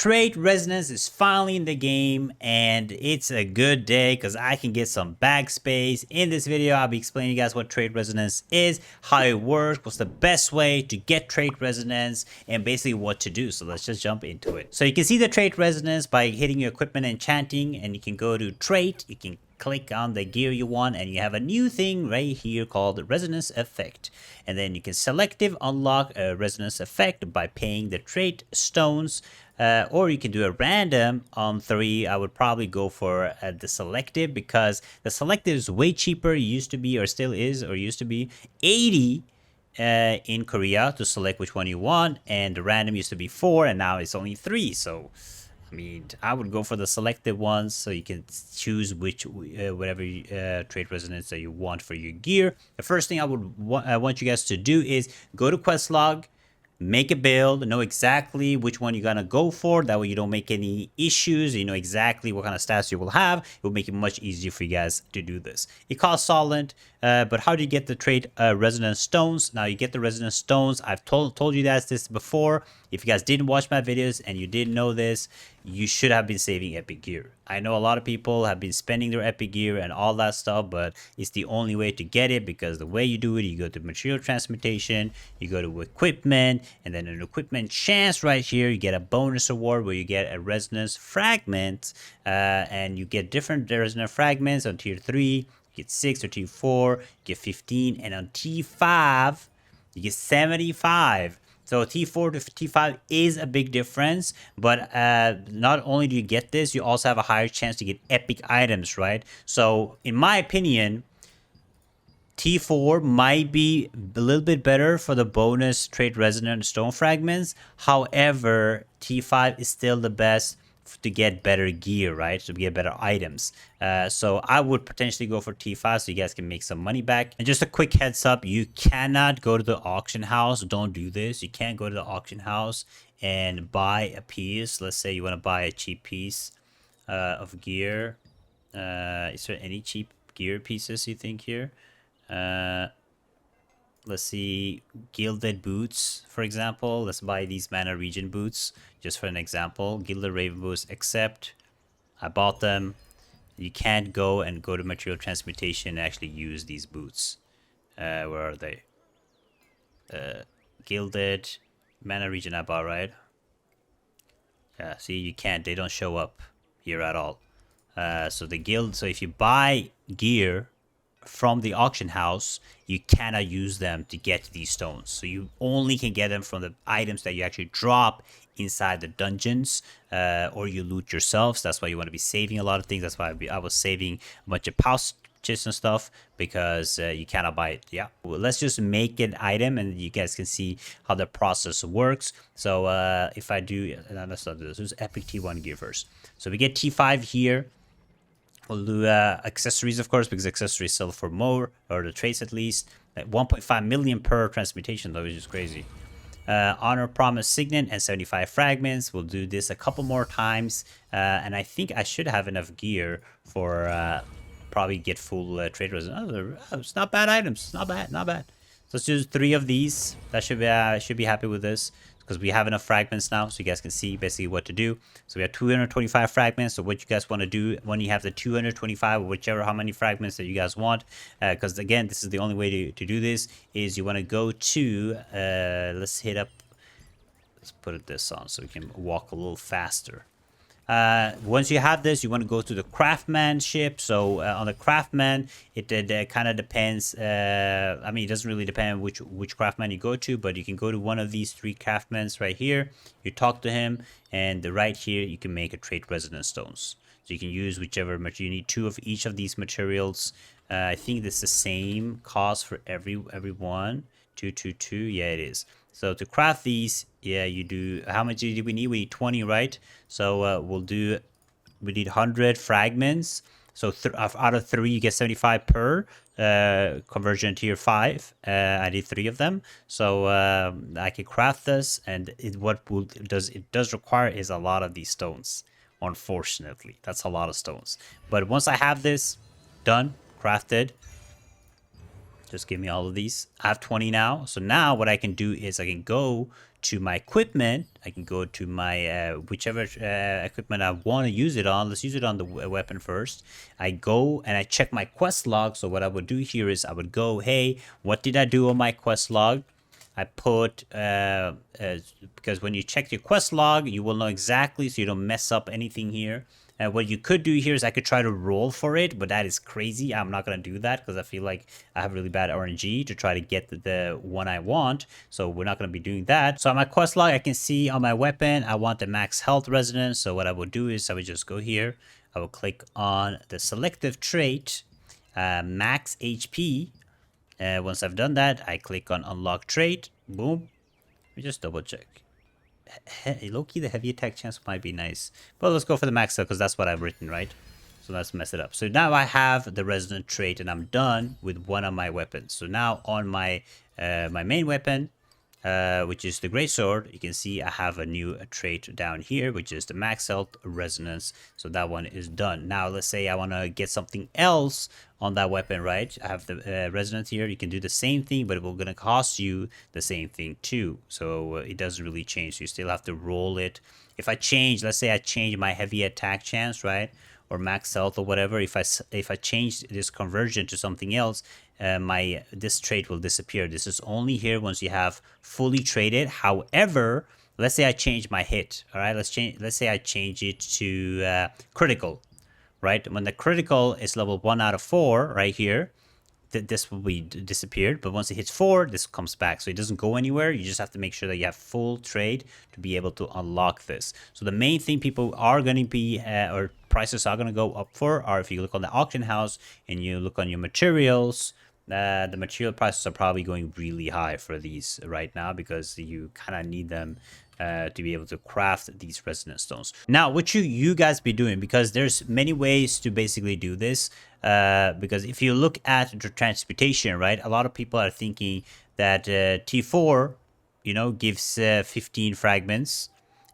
Trade Resonance is finally in the game, and it's a good day because I can get some bag space. In this video, I'll be explaining to you guys what Trade Resonance is, how it works, what's the best way to get Trade Resonance, and basically what to do. So let's just jump into it. So you can see the Trade Resonance by hitting your equipment and enchanting, and you can go to Trade. You can click on the gear you want, and you have a new thing right here called the Resonance Effect. And then you can selective unlock a Resonance Effect by paying the Trade Stones. Or you can do a random on 3. I would probably go for the selective because the selective is way cheaper. It used to be, or still is, or used to be 80 in Korea to select which one you want, and the random used to be 4, and now it's only 3. So I mean, I would go for the selective ones so you can choose which whatever Trade Resonance that you want for your gear. The first thing I would want you guys to do is go to Questlog, make a build, know exactly which one you're gonna go for. That way you don't make any issues. You know exactly what kind of stats you will have. It will make it much easier for you guys to do this. It costs solid, but how do you get the Trade Resonance Stones? Now you get the Resonance Stones. I've told you guys this before. If you guys didn't watch my videos and you didn't know this, you should have been saving epic gear. I know a lot of people have been spending their epic gear and all that stuff, but it's the only way to get it, because the way you do it, you go to material transmutation, you go to equipment, and then in equipment chance right here, you get a bonus award where you get a resonance fragment, and you get different resonance fragments on tier 3, you get 6, or tier 4, you get 15, and on T5, you get 75. So T4 to T5 is a big difference, but not only do you get this, you also have a higher chance to get epic items, right? So in my opinion, T4 might be a little bit better for the bonus Trade Resonance Stone Fragments. However, T5 is still the best to get better gear, right? To get better items. So I would potentially go for T5 so you guys can make some money back. And just a quick heads up, you cannot go to the auction house. Don't do this. You can't go to the auction house and buy a piece. Let's say you want to buy a cheap piece of gear. Is there any cheap gear pieces you think here? Let's see, Gilded Boots, for example. Let's buy these Mana Region boots, just for an example. Gilded Raven Boots, except I bought them. You can't go to Material Transmutation and actually use these boots. Where are they? Gilded, Mana Region I bought, right? Yeah, see, you can't. They don't show up here at all. So if you buy gear from the auction house, you cannot use them to get these stones. So you only can get them from the items that you actually drop inside the dungeons, or you loot yourselves. That's why you want to be saving a lot of things. That's why I was saving a bunch of pouches and stuff, because you cannot buy it. Yeah, well, let's just make an item and you guys can see how the process works. So if I do, let's not do this. Let's epic T1 gear first. So we get T5 here. We'll do accessories, of course, because accessories sell for more, or the traits at least. Like 1.5 million per transmutation, though, which is crazy. Honor Promise Signet and 75 fragments. We'll do this a couple more times. And I think I should have enough gear for probably get full trade resonance. Oh, it's not bad items. Not bad, not bad. So let's do 3 of these. That should be happy with this, because we have enough fragments now, so you guys can see basically what to do. So we have 225 fragments. So what you guys want to do when you have the 225, or how many fragments that you guys want, because again, this is the only way to do this, is you want to go to, let's put this on so we can walk a little faster. Once you have this, you want to go to the craftsmanship. So on the craftsman, it kind of depends. I mean, it doesn't really depend which craftsman you go to, but you can go to one of these 3 craftsmans right here. You talk to him, and right here you can make a Trade Resonance Stones. So you can use whichever material. You need 2 of each of these materials. I think this is the same cost for every one. 222. Yeah, it is. So to craft these, yeah, you do. How much do we need? We need 20, right? So we need 100 fragments. So out of 3, you get 75 per conversion tier 5. I did 3 of them, so I can craft this. And it does require is a lot of these stones. Unfortunately, that's a lot of stones. But once I have this done, crafted, just give me all of these. I have 20 now. So now what I can do is I can go to my equipment. I can go to my whichever equipment I want to use it on. Let's use it on the weapon first. I go and I check my quest log. So what I would do here is I would go, hey, what did I do on my quest log? I put, because when you check your quest log, you will know exactly so you don't mess up anything here. What you could do here is I could try to roll for it, but that is crazy. I'm not going to do that because I feel like I have really bad RNG to try to get the one I want. So we're not going to be doing that. So on my quest log, I can see on my weapon, I want the max health resonance. So what I would do is I would just go here. I will click on the selective trait, max HP. Once I've done that, I click on unlock trait. Boom. Let me just double check. Low-key, the heavy attack chance might be nice. But let's go for the max because that's what I've written, right? So let's mess it up. So now I have the resonant trait and I'm done with one of my weapons. So now on my my main weapon, which is the greatsword, you can see I have a new trait down here, which is the max health resonance. So that one is done. Now let's say I want to get something else on that weapon, right? I have the resonance here. You can do the same thing, but it will gonna cost you the same thing too. So it doesn't really change. So you still have to roll it. If I change, let's say I change my heavy attack chance, right? Or max health or whatever, if I change this conversion to something else, this trait will disappear. This is only here once you have fully traded. However, let's say I change my hit. All right, let's say I change it to critical, right? When the critical is level 1 out of 4, right here, this will be disappeared. But once it hits 4, this comes back. So it doesn't go anywhere. You just have to make sure that you have full trade to be able to unlock this. So the main thing people are going to be, or prices are going to go up for, are if you look on the auction house and you look on your materials, the material prices are probably going really high for these right now because you kind of need them to be able to craft these resonance stones. Now, what should you guys be doing? Because there's many ways to basically do this. Because if you look at the transmutation, right, a lot of people are thinking that T4, you know, gives 15 fragments,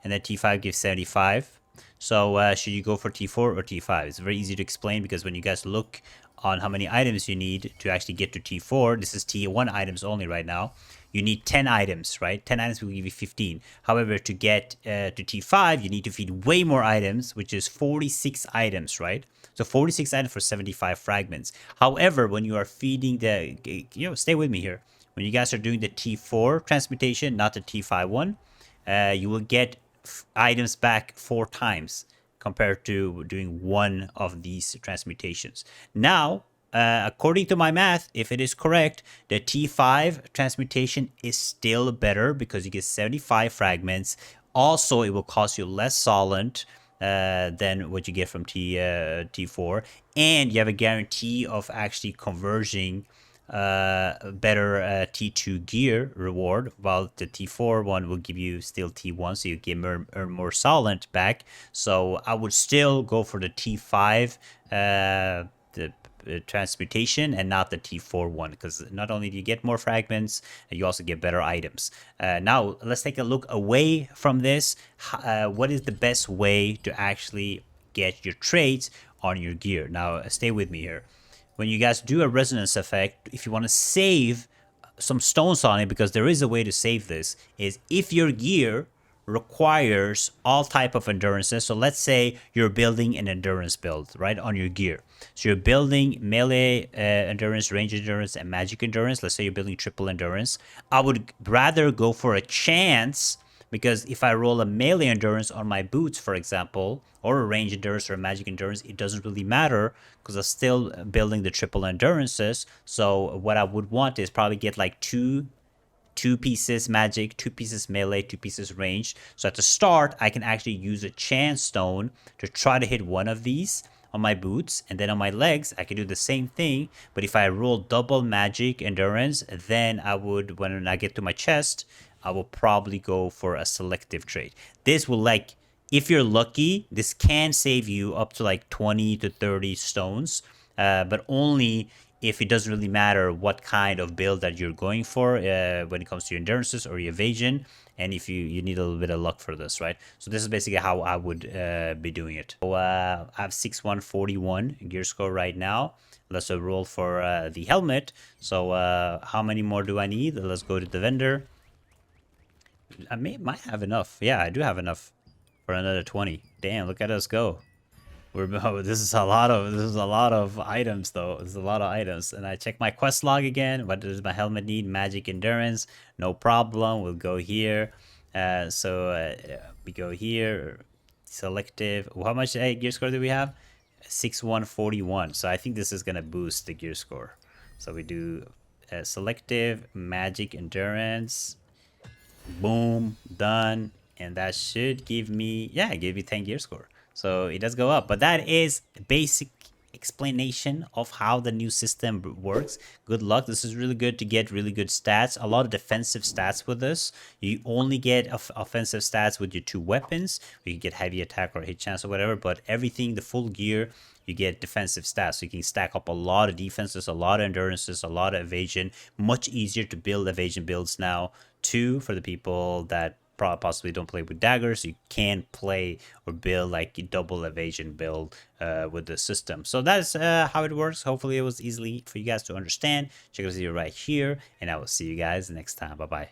and then T5 gives 75. So should you go for T4 or T5? It's very easy to explain because when you guys look on how many items you need to actually get to T4, this is T1 items only right now. You need 10 items, right? 10 items will give you 15. However, to get to T5, you need to feed way more items, which is 46 items, right? So 46 items for 75 fragments. However, when you are feeding stay with me here. When you guys are doing the T4 transmutation, not the T5 one, you will get items back 4 times compared to doing one of these transmutations. Now, according to my math, if it is correct, the T5 transmutation is still better because you get 75 fragments. Also, it will cost you less solent than what you get from T4, and you have a guarantee of actually converging better T2 gear reward, while the T4 one will give you still T1, so you can earn more solent back. So I would still go for the T5 the transmutation and not the T4 one, because not only do you get more fragments, you also get better items. Now let's take a look away from this. What is the best way to actually get your traits on your gear? Now stay with me here. When you guys do a resonance effect, if you want to save some stones on it, because there is a way to save this, is if your gear requires all type of endurances. So let's say you're building an endurance build, right, on your gear. So you're building melee endurance, range endurance, and magic endurance. Let's say you're building triple endurance. I would rather go for a chance, because if I roll a melee endurance on my boots, for example, or a range endurance or a magic endurance, it doesn't really matter because I'm still building the triple endurances. So what I would want is probably get like two pieces magic, 2 pieces melee, 2 pieces range. So at the start, I can actually use a chance stone to try to hit one of these on my boots, and then on my legs I can do the same thing. But if I roll double magic endurance, then I would, when I get to my chest, I will probably go for a selective trait. This will, like, if you're lucky, this can save you up to like 20 to 30 stones, but only if it doesn't really matter what kind of build that you're going for when it comes to your endurances or your evasion, and if you need a little bit of luck for this, right? So this is basically how I would be doing it. So I have 6141 gear score right now. Let's roll for the helmet. So how many more do I need? Let's go to the vendor. might have enough. Yeah, I do have enough for another 20. Damn, look at us go. This is a lot of items though. This is a lot of items. And I check my quest log again. What does my helmet need? Magic endurance. No problem. We'll go here. We go here. Selective. How much gear score do we have? 6141. So I think this is gonna boost the gear score. So we do selective, magic endurance. Boom, done. And that should give me, yeah, give me 10 gear score. So it does go up. But that is basic explanation of how the new system works. Good luck. This is really good to get really good stats. A lot of defensive stats with this. You only get offensive stats with your 2 weapons. You can get heavy attack or hit chance or whatever. But everything, the full gear, you get defensive stats. So you can stack up a lot of defenses, a lot of endurances, a lot of evasion. Much easier to build evasion builds now too for the people that possibly don't play with daggers. You can play or build like a double evasion build with the system. So that's how it works. Hopefully it was easily for you guys to understand. Check out the video right here, and I will see you guys next time. Bye bye.